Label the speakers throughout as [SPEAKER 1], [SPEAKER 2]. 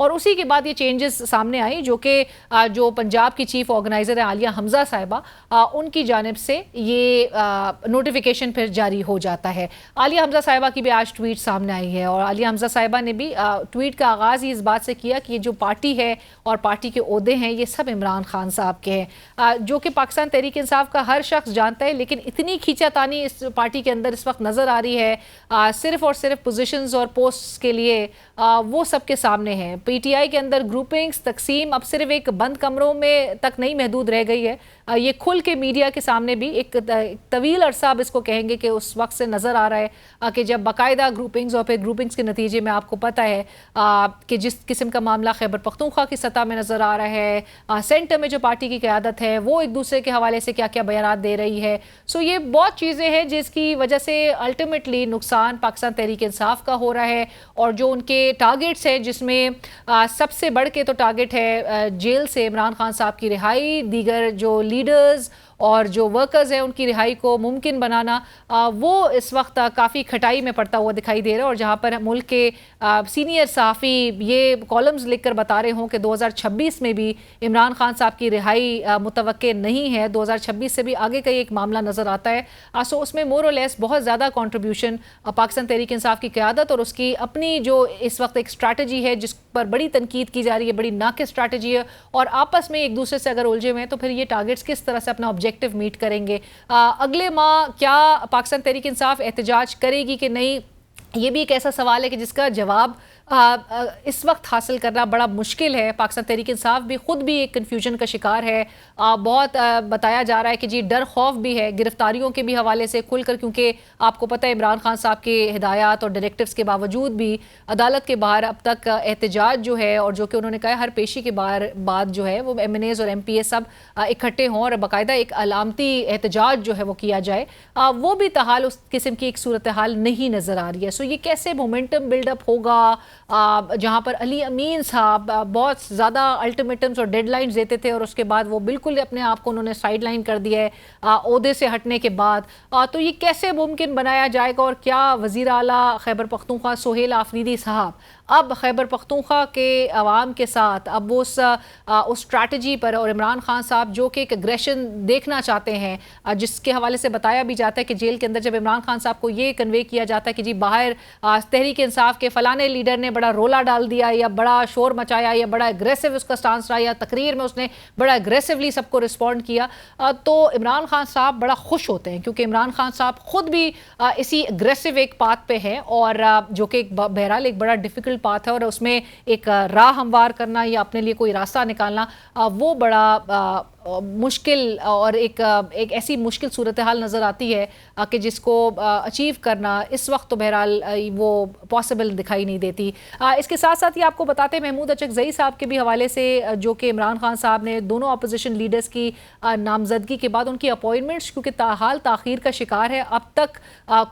[SPEAKER 1] اور اسی کے بعد یہ چینجز سامنے آئی جو پنجاب کی چیف آرگنائزر ہیں عالیہ حمزہ صاحبہ، ان کی جانب سے یہ نوٹیفیکیشن پھر جاری ہو جاتا ہے۔ عالیہ حمزہ صاحبہ کی بھی آج ٹویٹ سامنے آئی ہے، اور عالیہ حمزہ صاحبہ نے بھی ٹویٹ کا آغاز ہی اس بات سے کیا کہ یہ جو پارٹی ہے اور پارٹی کے عہدے ہیں یہ سب عمران خان صاحب کے ہیں، جو کہ پاکستان تحریک انصاف کا ہر شخص جانتا ہے، لیکن اتنی کھینچا تانی اس پارٹی کے اندر اس وقت نظر آ رہی ہے صرف اور صرف پوزیشنز اور پوسٹس کے لیے، وہ سب کے سامنے ہیں۔ پی ٹی آئی کے اندر گروپنگز تقسیم اب صرف ایک بند کمروں میں تک نہیں محدود رہ گئی ہے، یہ کھل کے میڈیا کے سامنے بھی ایک طویل عرصہ اب اس کو کہیں گے کہ اس وقت سے نظر آ رہا ہے کہ جب باقاعدہ گروپنگز اور پھر گروپنگز کے نتیجے میں آپ کو پتہ ہے کہ جس قسم کا معاملہ خیبر پختونخوا کی سطح میں نظر آ رہا ہے، سینٹر میں جو پارٹی کی قیادت ہے وہ ایک دوسرے کے حوالے سے کیا کیا بیانات دے رہی ہے، سو یہ بہت چیزیں ہیں جس کی وجہ سے الٹیمیٹلی نقصان پاکستان تحریک انصاف کا ہو رہا ہے، اور جو ان کے ٹارگٹس ہیں جس میں سب سے بڑھ کے تو ٹارگٹ ہے جیل سے عمران خان صاحب کی رہائی، دیگر جو لیڈرز اور جو ورکرز ہیں ان کی رہائی کو ممکن بنانا، وہ اس وقت کافی کھٹائی میں پڑتا ہوا دکھائی دے رہا ہے۔ اور جہاں پر ملک کے سینئر صحافی یہ کالمز لکھ کر بتا رہے ہوں کہ 2026 میں بھی عمران خان صاحب کی رہائی متوقع نہیں ہے، 2026 سے بھی آگے کا ایک معاملہ نظر آتا ہے، سو اس میں مور اور لیس بہت زیادہ کنٹریبیوشن پاکستان تحریک انصاف کی قیادت اور اس کی اپنی جو اس وقت ایک اسٹریٹجی ہے جس پر بڑی تنقید کی جا رہی ہے، بڑی ناقص اسٹریٹجی ہے، اور آپس میں ایک دوسرے سے اگر الجھے ہوئے ہیں تو پھر یہ ٹارگٹس کس طرح سے اپنا آبجیکٹو میٹ کریں گے۔ اگلے ماہ کیا پاکستان تحریک انصاف احتجاج کرے گی کہ نہیں، یہ بھی ایک ایسا سوال ہے کہ جس کا جواب اس وقت حاصل کرنا بڑا مشکل ہے۔ پاکستان تحریک انصاف بھی خود بھی ایک کنفیوژن کا شکار ہے، بہت بتایا جا رہا ہے کہ جی ڈر خوف بھی ہے گرفتاریوں کے بھی حوالے سے کھل کر، کیونکہ آپ کو پتہ ہے عمران خان صاحب کے ہدایات اور ڈائریکٹیوز کے باوجود بھی عدالت کے باہر اب تک احتجاج جو ہے، اور جو کہ انہوں نے کہا ہر پیشی کے بعد جو ہے وہ ایم این ایز اور ایم پی اے سب اکٹھے ہوں اور باقاعدہ ایک علامتی احتجاج جو ہے وہ کیا جائے، وہ بھی تاحال اس قسم کی ایک صورتحال نہیں نظر آ رہی ہے۔ سو یہ کیسے مومنٹم بلڈ اپ ہوگا، جہاں پر علی امین صاحب بہت زیادہ الٹیمیٹمز اور ڈیڈ لائنز دیتے تھے اور اس کے بعد وہ بالکل اپنے آپ کو انہوں نے سائیڈ لائن کر دیا ہے عہدے سے ہٹنے کے بعد، تو یہ کیسے ممکن بنایا جائے گا، اور کیا وزیر اعلیٰ خیبر پختونخوا سہیل آفریدی صاحب اب خیبر پختونخوا کے عوام کے ساتھ اب اس اسٹریٹجی پر، اور عمران خان صاحب جو کہ ایک اگریشن دیکھنا چاہتے ہیں، جس کے حوالے سے بتایا بھی جاتا ہے کہ جیل کے اندر جب عمران خان صاحب کو یہ کنوے کیا جاتا ہے کہ جی باہر تحریک انصاف کے فلانے لیڈر نے بڑا رولا ڈال دیا یا بڑا شور مچایا یا بڑا اگریسو اس کا سٹانس رہا یا تقریر میں اس نے بڑا اگریسولی سب کو رسپونڈ کیا، تو عمران خان صاحب بڑا خوش ہوتے ہیں، کیونکہ عمران خان صاحب خود بھی اسی اگریسو ایک پاتھ پہ ہیں، اور جو کہ بہرحال ایک بڑا ڈیفیکلٹ پاتھ ہے، اور اس میں ایک راہ ہموار کرنا یا اپنے لیے کوئی راستہ نکالنا وہ بڑا مشکل اور ایک ایسی مشکل صورتحال نظر آتی ہے کہ جس کو اچیو کرنا اس وقت تو بہرحال وہ پاسبل دکھائی نہیں دیتی۔ اس کے ساتھ ساتھ یہ آپ کو بتاتے ہیں محمود اچکزئی صاحب کے بھی حوالے سے، جو کہ عمران خان صاحب نے دونوں اپوزیشن لیڈرز کی نامزدگی کے بعد ان کی اپوائنٹمنٹس کیونکہ تاحال تاخیر کا شکار ہے، اب تک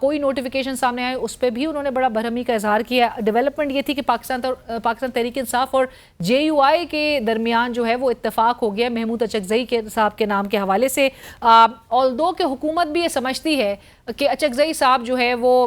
[SPEAKER 1] کوئی نوٹیفیکیشن سامنے آئے اس پہ بھی انہوں نے بڑا برہمی کا اظہار کیا۔ ڈیولپمنٹ یہ تھی کہ پاکستان تحریک انصاف اور جے یو آئی کے درمیان جو ہے وہ اتفاق ہو گیا محمود اچکزئی صاحب کے نام کے حوالے سے، آلدو کہ حکومت بھی یہ سمجھتی ہے کہ اچکزئی صاحب جو ہے وہ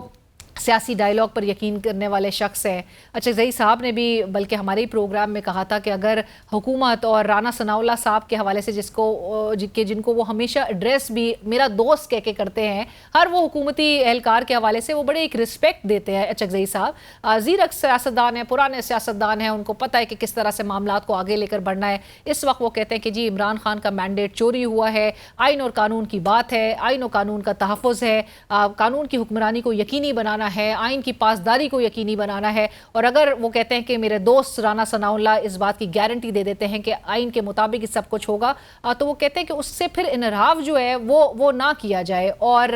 [SPEAKER 1] سیاسی ڈائیلاگ پر یقین کرنے والے شخص ہیں۔ اچکزئی صاحب نے بھی بلکہ ہمارے پروگرام میں کہا تھا کہ اگر حکومت اور رانا ثناء اللہ صاحب کے حوالے سے جن کو وہ ہمیشہ ایڈریس بھی میرا دوست کہہ کے کرتے ہیں، ہر وہ حکومتی اہلکار کے حوالے سے وہ بڑے ایک رسپیکٹ دیتے ہیں اچکزئی صاحب، زیرک سیاستدان ہیں، پرانے سیاستدان ہیں، ان کو پتہ ہے کہ کس طرح سے معاملات کو آگے لے کر بڑھنا ہے۔ اس وقت وہ کہتے ہیں کہ جی عمران خان کا مینڈیٹ چوری ہوا ہے، آئین اور قانون کی بات ہے، آئین و قانون کا تحفظ ہے، قانون کی حکمرانی کو یقینی بنانا ہے، آئین کی پاسداری کو یقینی بنانا ہے، اور اگر وہ کہتے ہیں کہ میرے دوست رانا ثناء اللہ اس بات کی گارنٹی دے دیتے ہیں کہ آئین کے مطابق سب کچھ ہوگا، تو وہ کہتے ہیں کہ اس سے پھر انحراف جو ہے وہ نہ کیا جائے۔ اور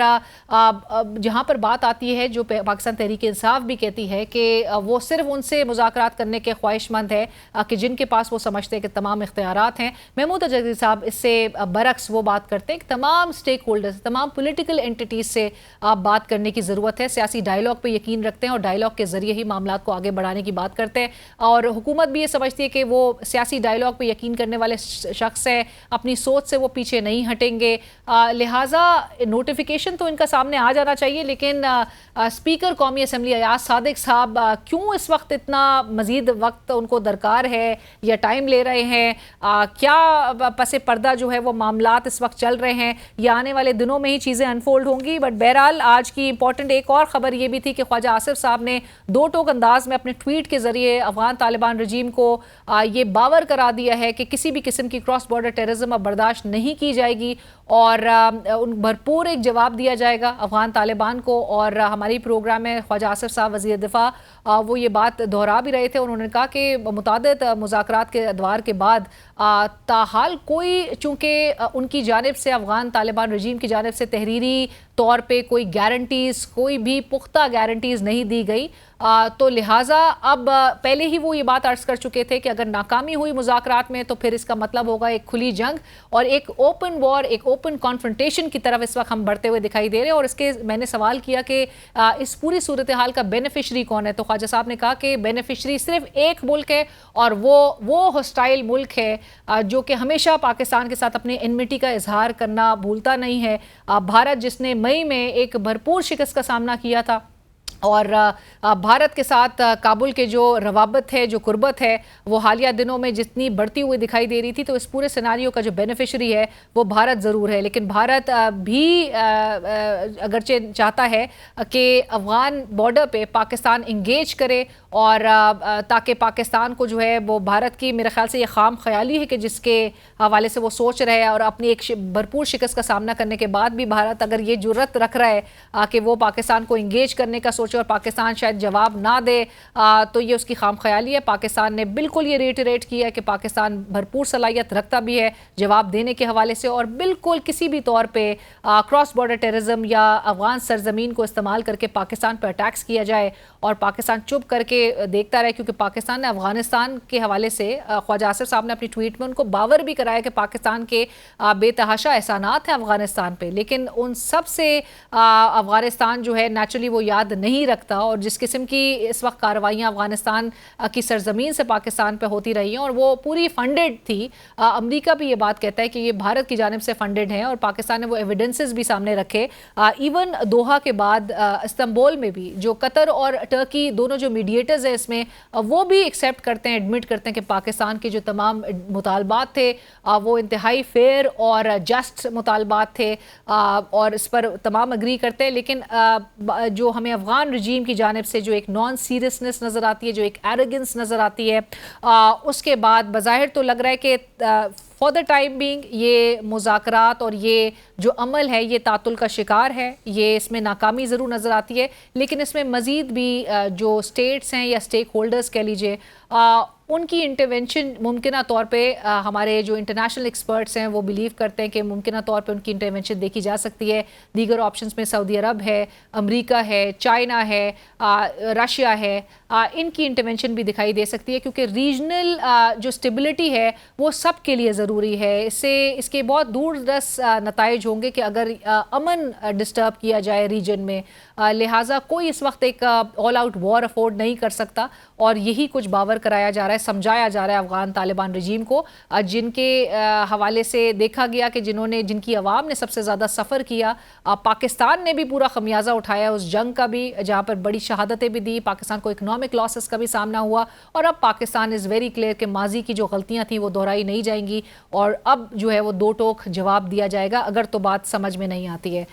[SPEAKER 1] جہاں پر بات آتی ہے جو پاکستان تحریک انصاف بھی کہتی ہے کہ وہ صرف ان سے مذاکرات کرنے کے خواہش مند ہے کہ جن کے پاس وہ سمجھتے ہیں کہ تمام اختیارات ہیں، محمود اچکزئی صاحب اس سے برعکس وہ بات کرتے ہیں کہ تمام سٹیک ہولڈرز، تمام پولیٹیکل اینٹیٹیز سے بات کرنے کی ضرورت ہے، سیاسی ڈائیلاگ ڈائلاگ پہ یقین رکھتے ہیں اور ڈائلاگ کے ذریعے ہی معاملات کو آگے بڑھانے کی بات کرتے ہیں، اور حکومت بھی یہ سمجھتی ہے کہ وہ سیاسی ڈائلاگ پہ یقین کرنے والے شخص ہیں، اپنی سوچ سے وہ پیچھے نہیں ہٹیں گے، لہٰذا نوٹیفیکیشن تو ان کا سامنے آ جانا چاہیے، لیکن اسپیکر قومی اسمبلی ایاز صادق صاحب کیوں اس وقت اتنا مزید وقت ان کو درکار ہے یا ٹائم لے رہے ہیں؟ کیا پس پردہ جو ہے وہ معاملات اس وقت چل رہے ہیں، یا آنے والے دنوں میں ہی چیزیں انفولڈ ہوں گی؟ بٹ بہرحال آج کی امپورٹنٹ ایک اور خبر یہ بھی تھی کہ خواجہ آصف صاحب نے دو ٹوک انداز میں اپنے ٹویٹ کے ذریعے افغان طالبان رجیم کو یہ باور کرا دیا ہے کہ کسی بھی قسم کی کراس بارڈر ٹیررزم اب برداشت نہیں کی جائے گی، اور بھرپور ایک جواب دیا جائے گا افغان طالبان کو۔ اور ہماری پروگرام میں خواجہ آصف صاحب وزیر دفاع وہ یہ بات دہرا بھی رہے تھے، انہوں نے کہا کہ متعدد مذاکرات کے ادوار کے بعد تاحال کوئی، چونکہ ان کی جانب سے افغان طالبان رجیم کی جانب سے تحریری طور پہ کوئی گارنٹیز، کوئی بھی پختہ گارنٹیز نہیں دی گئی، تو لہٰذا اب پہلے ہی وہ یہ بات عرض کر چکے تھے کہ اگر ناکامی ہوئی مذاکرات میں تو پھر اس کا مطلب ہوگا ایک کھلی جنگ اور ایک اوپن وار، ایک اوپن کانفرنٹیشن کی طرف اس وقت ہم بڑھتے ہوئے دکھائی دے رہے ہیں۔ اور اس کے میں نے سوال کیا کہ اس پوری صورتحال کا بینیفیشری کون ہے، تو خواجہ صاحب نے کہا کہ بینیفیشری صرف ایک ملک ہے، اور وہ ہوسٹائل ملک ہے جو کہ ہمیشہ پاکستان کے ساتھ اپنے انمٹی کا اظہار کرنا بھولتا نہیں ہے، بھارت، جس نے مئی میں ایک بھرپور شکست کا سامنا کیا تھا، اور بھارت کے ساتھ کابل کے جو روابط ہے، جو قربت ہے، وہ حالیہ دنوں میں جتنی بڑھتی ہوئی دکھائی دے رہی تھی، تو اس پورے سیناریو کا جو بینیفیشری ہے وہ بھارت ضرور ہے۔ لیکن بھارت بھی اگرچہ چاہتا ہے کہ افغان بارڈر پہ پاکستان انگیج کرے، اور تاکہ پاکستان کو جو ہے وہ بھارت کی، میرے خیال سے یہ خام خیالی ہے کہ جس کے حوالے سے وہ سوچ رہے ہیں، اور اپنی ایک بھرپور شکست کا سامنا کرنے کے بعد بھی بھارت اگر یہ جرت رکھ رہا ہے کہ وہ پاکستان کو انگیج کرنے کا سوچے اور پاکستان شاید جواب نہ دے، تو یہ اس کی خام خیالی ہے۔ پاکستان نے بالکل یہ ریٹریٹ کیا ہے کہ پاکستان بھرپور صلاحیت رکھتا بھی ہے جواب دینے کے حوالے سے، اور بالکل کسی بھی طور پہ کراس بارڈر ٹیررزم یا افغان سرزمین کو استعمال کر کے پاکستان پر اٹیکس کیا جائے اور پاکستان چپ کر کے دیکھتا رہے، کیونکہ پاکستان نے افغانستان کے حوالے سے، خواجہ آصف صاحب نے اپنی ٹویٹ میں ان کو باور بھی کرایا کہ پاکستان کے بے تحاشا احسانات ہیں افغانستان پہ، لیکن ان سب سے افغانستان جو ہے نیچرلی وہ یاد نہیں رکھتا، اور جس قسم کی اس وقت کارروائیاں افغانستان کی سرزمین سے پاکستان پہ ہوتی رہی ہیں، اور وہ پوری فنڈڈ تھی، امریکہ بھی یہ بات کہتا ہے کہ یہ بھارت کی جانب سے فنڈڈ ہیں، اور پاکستان نے وہ ایویڈنسز بھی سامنے رکھے، ایون دوحہ کے بعد استنبول میں بھی جو قطر اور ٹرکی دونوں جو میڈیٹرز ہیں اس میں، وہ بھی ایکسیپٹ کرتے ہیں، ایڈمٹ کرتے ہیں کہ پاکستان کے جو تمام مطالبات تھے وہ انتہائی فیئر اور جسٹ مطالبات تھے، اور اس پر تمام اگری کرتے ہیں۔ لیکن جو ہمیں افغان رجیم کی جانب سے جو ایک نان سیریسنس نظر آتی ہے، جو ایک ایروگنس نظر آتی ہے، اس کے بعد بظاہر تو لگ رہا ہے کہ فار دا ٹائم بینگ یہ مذاکرات اور یہ جو عمل ہے یہ تعطل کا شکار ہے، یہ اس میں ناکامی ضرور نظر آتی ہے، لیکن اس میں مزید بھی جو سٹیٹس ہیں یا سٹیک ہولڈرز کہہ لیجئے، ان کی انٹرونشن ممکنہ طور پہ ہمارے جو انٹرنیشنل ایکسپرٹس ہیں وہ بلیو کرتے ہیں کہ ممکنہ طور پہ ان کی انٹرونشن دیکھی جا سکتی ہے۔ دیگر آپشنز میں سعودی عرب ہے، امریکہ ہے، چائنا ہے، رشیا ہے، ان کی انٹرونشن بھی دکھائی دے سکتی ہے، کیونکہ ریجنل جو سٹیبلٹی ہے وہ سب کے لیے ضروری ہے۔ اس کے بہت دور رس نتائج ہوں گے کہ اگر امن ڈسٹرب کیا جائے ریجن میں، لہٰذا کوئی اس وقت ایک آل آؤٹ وار افورڈ نہیں کر سکتا، اور یہی کچھ باور کرایا جا رہا ہے، سمجھایا جا رہا ہے افغان طالبان رجیم کو، جن کے حوالے سے دیکھا گیا کہ جن کی عوام نے سب سے زیادہ سفر کیا، پاکستان نے بھی پورا خمیازہ اٹھایا اس جنگ کا بھی، جہاں پر بڑی شہادتیں بھی دی، پاکستان کو اکنامک لاسز کا بھی سامنا ہوا، اور اب پاکستان از ویری کلیئر کہ ماضی کی جو غلطیاں تھیں وہ دہرائی نہیں جائیں گی، اور اب جو ہے وہ دو ٹوک جواب دیا جائے گا اگر تو بات سمجھ میں نہیں آتی ہے۔